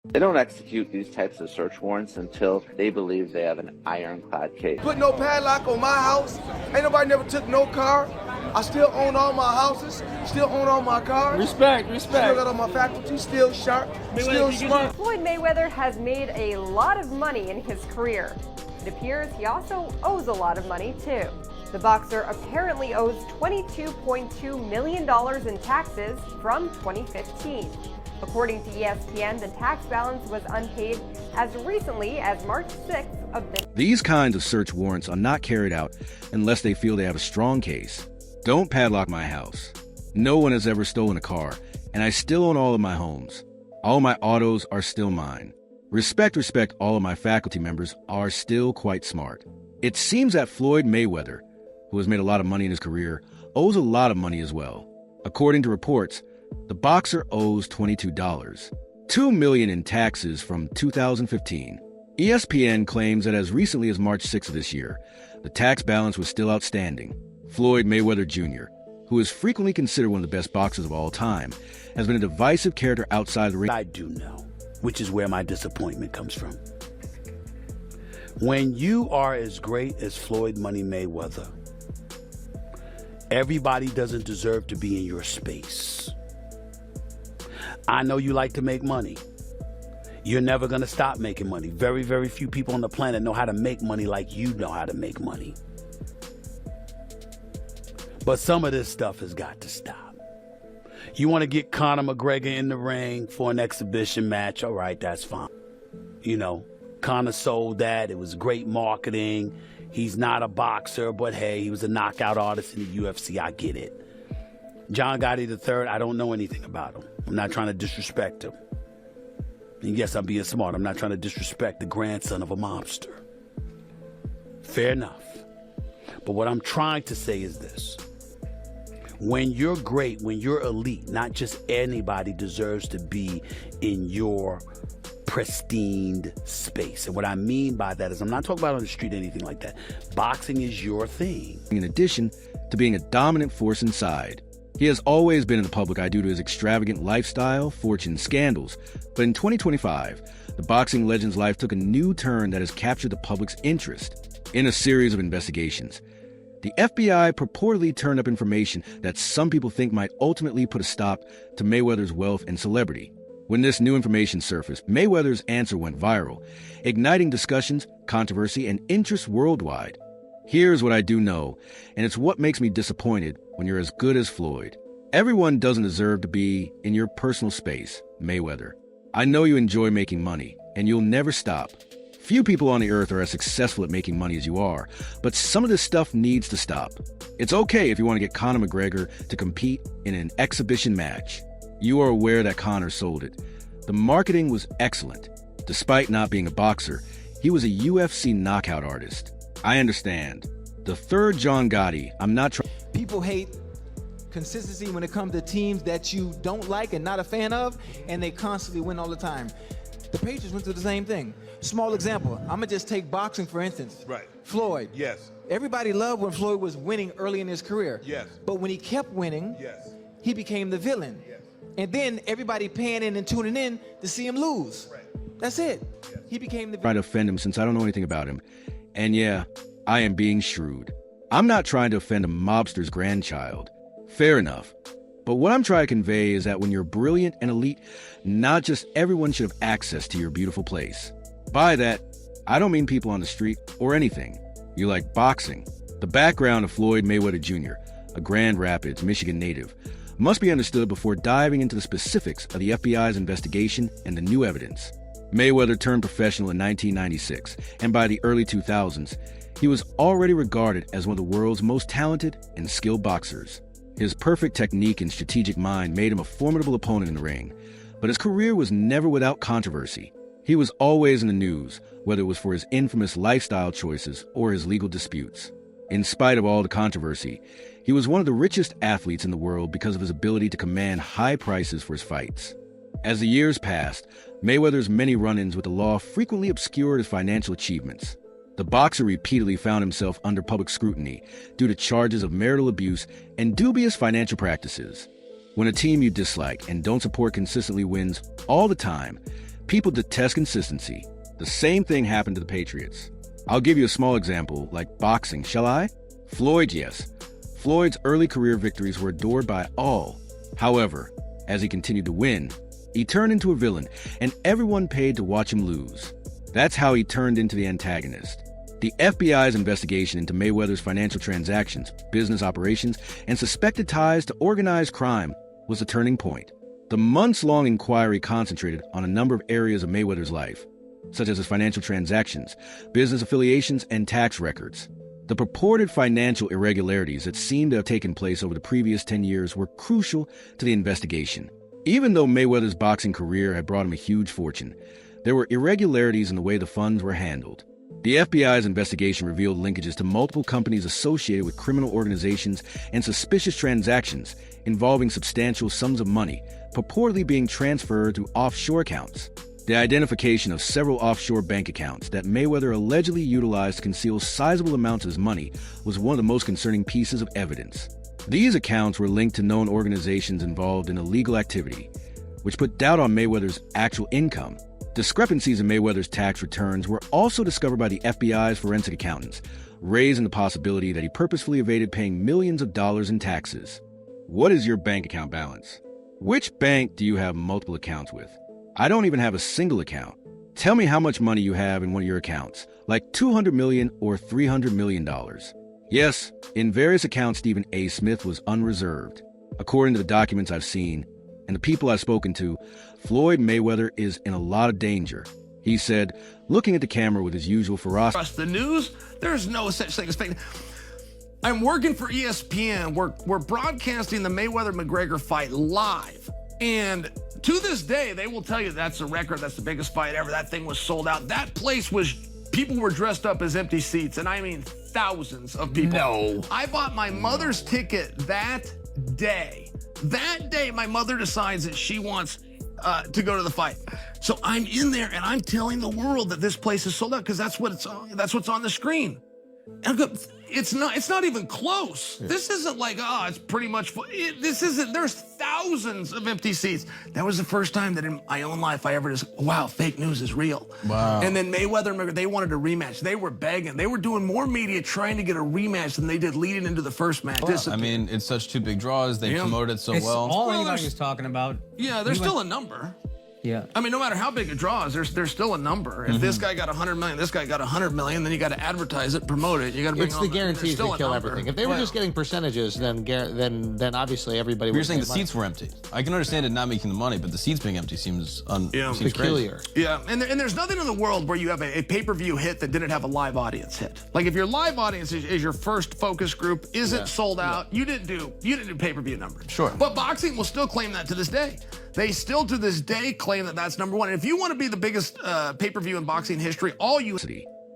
They don't execute these types of search warrants until they believe they have an ironclad case. Put no padlock on my house. Ain't nobody never took no car. I still own all my houses, still own all my cars. Respect. Still got all my faculties, still sharp, still smart. Floyd Mayweather has made a lot of money in his career. It appears he also owes a lot of money too. The boxer apparently owes $22.2 million in taxes from 2015. According to ESPN, the tax balance was unpaid as recently as March 6th of this. These kinds of search warrants are not carried out unless they feel they have a strong case. Don't padlock my house. No one has ever stolen a car, and I still own all of my homes. All my autos are still mine. Respect, all of my faculty members are still quite smart. It seems that Floyd Mayweather, who has made a lot of money in his career, owes a lot of money as well. According to reports, the boxer owes $22, $2 million in taxes from 2015. ESPN claims that as recently as March 6th of this year, the tax balance was still outstanding. Floyd Mayweather Jr., who is frequently considered one of the best boxers of all time, has been a divisive character outside the ring. I do know, which is where my disappointment comes from. When you are as great as Floyd Money Mayweather, everybody doesn't deserve to be in your space. I know you like to make money. You're never going to stop making money. Very, very few people on the planet know how to make money like you know how to make money. But some of this stuff has got to stop. You want to get Conor McGregor in the ring for an exhibition match? All right, that's fine. You know, Conor sold that. It was great marketing. He's not a boxer, but hey, he was a knockout artist in the UFC. I get it. John Gotti III, I don't know anything about him. I'm not trying to disrespect him. And yes, I'm being smart. I'm not trying to disrespect the grandson of a mobster. Fair enough. But what I'm trying to say is this. When you're great, when you're elite, not just anybody deserves to be in your pristine space. And what I mean by that is I'm not talking about on the street or anything like that. Boxing is your thing. In addition to being a dominant force inside, he has always been in the public eye due to his extravagant lifestyle, fortune, scandals. But in 2025, the boxing legend's life took a new turn that has captured the public's interest. In a series of investigations, the FBI purportedly turned up information that some people think might ultimately put a stop to Mayweather's wealth and celebrity. When this new information surfaced, Mayweather's answer went viral, igniting discussions, controversy, and interest worldwide. Here's what I do know, and it's what makes me disappointed when you're as good as Floyd. Everyone doesn't deserve to be in your personal space, Mayweather. I know you enjoy making money, and you'll never stop. Few people on the earth are as successful at making money as you are, but some of this stuff needs to stop. It's okay if you want to get Conor McGregor to compete in an exhibition match. You are aware that Conor sold it. The marketing was excellent. Despite not being a boxer, he was a UFC knockout artist. I understand. The third John Gotti, I'm not trying. People hate consistency when it comes to teams that you don't like and not a fan of, and they constantly win all the time. The Patriots went through the same thing. Small example, I'm gonna just take boxing for instance. Right. Floyd. Yes. Everybody loved when Floyd was winning early in his career. Yes. But when he kept winning, Yes. he became the villain. Yes. And then everybody paying in and tuning in to see him lose. Right. That's it. Yes. He became the Try to offend him since I don't know anything about him. And yeah, I am being shrewd. I'm not trying to offend a mobster's grandchild. Fair enough. But what I'm trying to convey is that when you're brilliant and elite, not just everyone should have access to your beautiful place. By that, I don't mean people on the street or anything. You like boxing. The background of Floyd Mayweather Jr., a Grand Rapids, Michigan native, must be understood before diving into the specifics of the FBI's investigation and the new evidence. Mayweather turned professional in 1996, and by the early 2000s, he was already regarded as one of the world's most talented and skilled boxers. His perfect technique and strategic mind made him a formidable opponent in the ring, but his career was never without controversy. He was always in the news, whether it was for his infamous lifestyle choices or his legal disputes. In spite of all the controversy, he was one of the richest athletes in the world because of his ability to command high prices for his fights. As the years passed, Mayweather's many run-ins with the law frequently obscured his financial achievements. The boxer repeatedly found himself under public scrutiny due to charges of marital abuse and dubious financial practices. When a team you dislike and don't support consistently wins all the time, People detest consistency. The same thing happened to the Patriots. I'll give you a small example, like boxing, shall I? Floyd, yes. Floyd's early career victories were adored by all. However, as he continued to win, he turned into a villain, and everyone paid to watch him lose. That's how he turned into the antagonist. The FBI's investigation into Mayweather's financial transactions, business operations, and suspected ties to organized crime was the turning point. The months-long inquiry concentrated on a number of areas of Mayweather's life, such as his financial transactions, business affiliations, and tax records. The purported financial irregularities that seemed to have taken place over the previous 10 years were crucial to the investigation. Even though Mayweather's boxing career had brought him a huge fortune, there were irregularities in the way the funds were handled. The FBI's investigation revealed linkages to multiple companies associated with criminal organizations and suspicious transactions involving substantial sums of money purportedly being transferred to offshore accounts. The identification of several offshore bank accounts that Mayweather allegedly utilized to conceal sizable amounts of his money was one of the most concerning pieces of evidence. These accounts were linked to known organizations involved in illegal activity, which put doubt on Mayweather's actual income. Discrepancies in Mayweather's tax returns were also discovered by the FBI's forensic accountants, raising the possibility that he purposefully evaded paying millions of dollars in taxes. What is your bank account balance? Which bank do you have multiple accounts with? I don't even have a single account. Tell me how much money you have in one of your accounts, like $200 million or $300 million. Yes, in various accounts, Stephen A. Smith was unreserved. According to the documents I've seen and the people I've spoken to, Floyd Mayweather is in a lot of danger. He said, looking at the camera with his usual ferocity. Trust the news. There's no such thing as fake. I'm working for ESPN. We're broadcasting the Mayweather-McGregor fight live. And to this day, they will tell you that's a record. That's the biggest fight ever. That thing was sold out. That place was, people were dressed up as empty seats. And I mean thousands of people. No. I bought my mother's ticket that day. That day, my mother decides that she wants to go to the fight. So I'm in there and I'm telling the world that this place is sold out because that's what's on the screen. And I go, it's not even close. This isn't like, oh, it's pretty much full. This isn't, there's thousands of empty seats. That was the first time that in my own life I ever just, wow, fake news is real. Wow. And then Mayweather, they wanted a rematch. They were begging. They were doing more media trying to get a rematch than they did leading into the first match. Well, I mean, it's such two big draws. They promoted it so well. All Well, anybody's talking about. Yeah, there's still a number. Yeah. I mean, no matter how big a draw is, there's still a number. If this guy got 100 million, this guy got 100 million, then you got to advertise it, promote it. You got to bring It's the guarantees that kill number. everything. If they were just getting percentages, then obviously everybody But you're would saying pay the money. seats were empty. I can understand it not making the money, but the seats being empty seems seems Peculiar. crazy. Yeah, and there's nothing in the world where you have a pay-per-view hit that didn't have a live audience hit. Like if your live audience is your first focus group, isn't sold out, you didn't do pay-per-view numbers. Sure. But boxing will still claim that to this day. They still to this day claim that that's number one. And if you want to be the biggest pay-per-view in boxing history, all you...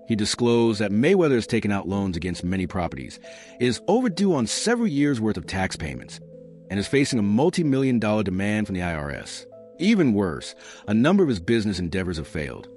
He disclosed that Mayweather has taken out loans against many properties, is overdue on several years' worth of tax payments, and is facing a multi-million-dollar demand from the IRS. Even worse, a number of his business endeavors have failed,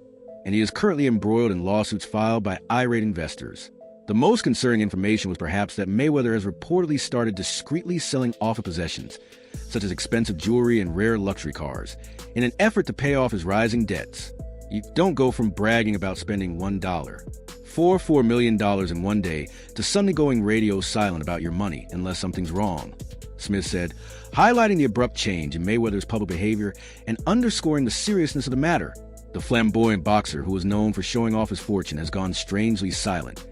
and he is currently embroiled in lawsuits filed by irate investors. The most concerning information was perhaps that Mayweather has reportedly started discreetly selling off of possessions, such as expensive jewelry and rare luxury cars, in an effort to pay off his rising debts. You don't go from bragging about spending $1, $4 million in one day, to suddenly going radio silent about your money unless something's wrong, Smith said, highlighting the abrupt change in Mayweather's public behavior and underscoring the seriousness of the matter. The flamboyant boxer, who was known for showing off his fortune, has gone strangely silent,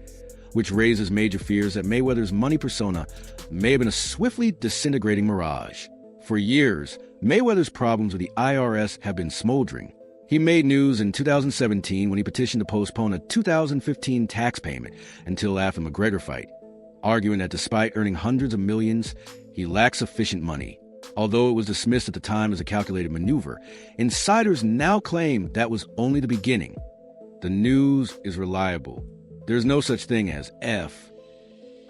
which raises major fears that Mayweather's money persona may have been a swiftly disintegrating mirage. For years, Mayweather's problems with the IRS have been smoldering. He made news in 2017 when he petitioned to postpone a 2015 tax payment until after the McGregor fight, arguing that despite earning hundreds of millions, he lacked sufficient money. Although it was dismissed at the time as a calculated maneuver, insiders now claim that was only the beginning. The news is reliable. There's no such thing as F.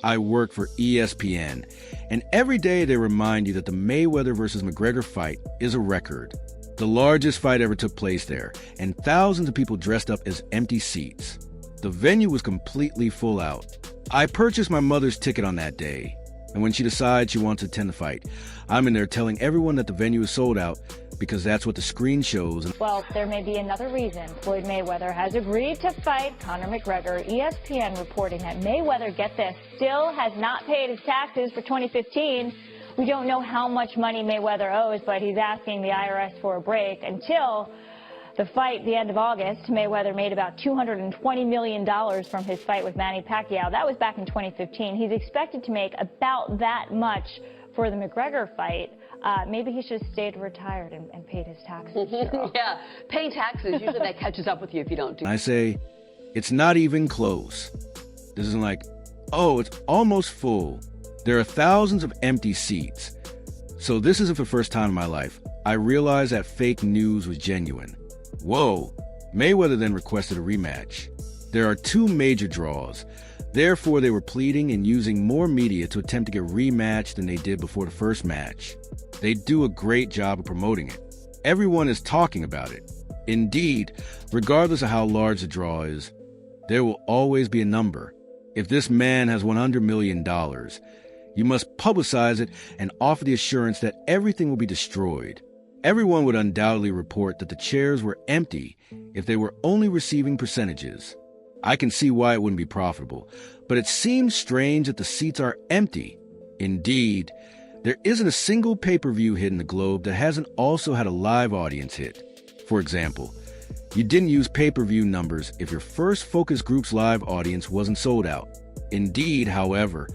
I work for ESPN, and every day they remind you that the Mayweather versus McGregor fight is a record. The largest fight ever took place there, and thousands of people dressed up as empty seats. The venue was completely full out. I purchased my mother's ticket on that day, and when she decides she wants to attend the fight, I'm in there telling everyone that the venue is sold out because that's what the screen shows. Well, there may be another reason Floyd Mayweather has agreed to fight Conor McGregor. ESPN reporting that Mayweather, get this, still has not paid his taxes for 2015. We don't know how much money Mayweather owes, but he's asking the IRS for a break. Until the fight, the end of August, Mayweather made about $220 million from his fight with Manny Pacquiao. That was back in 2015. He's expected to make about that much for the McGregor fight. Maybe he should have stayed retired and paid his taxes. Yeah, paying taxes, usually that catches up with you if you don't do. I say, it's not even close. This isn't like, oh, it's almost full. There are thousands of empty seats. So this isn't the first time in my life I realized that fake news was genuine. Whoa. Mayweather then requested a rematch. There are two major draws. Therefore, they were pleading and using more media to attempt to get rematched than they did before the first match. They do a great job of promoting it. Everyone is talking about it. Indeed, regardless of how large the draw is, there will always be a number. If this man has $100 million, you must publicize it and offer the assurance that everything will be destroyed. Everyone would undoubtedly report that the chairs were empty if they were only receiving percentages. I can see why it wouldn't be profitable, but it seems strange that the seats are empty. Indeed, there isn't a single pay-per-view hit in the globe that hasn't also had a live audience hit. For example, you didn't use pay-per-view numbers if your first focus group's live audience wasn't sold out. Indeed, however,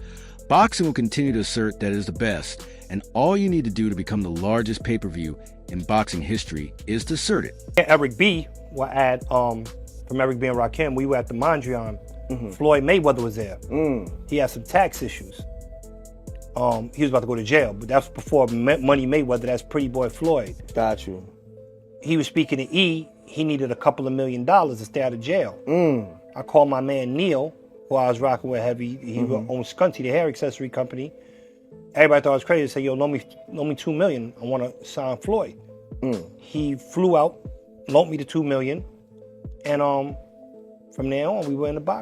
boxing will continue to assert that it is the best, and all you need to do to become the largest pay-per-view in boxing history is to assert it. Eric B. were at, from Eric B. and Rakim, we were at the Mondrian. Floyd Mayweather was there. He had some tax issues. He was about to go to jail, but that's before Money Mayweather, that's Pretty Boy Floyd. Got you. He was speaking to E. He needed a couple of $1 million to stay out of jail. I called my man Neil, who I was rocking with heavy. He owns Scunty, the hair accessory company. Everybody thought I was crazy. Said, yo, loan me $2 million. I want to sign Floyd. He flew out, loaned me the $2 million, and from there on, we were in the box.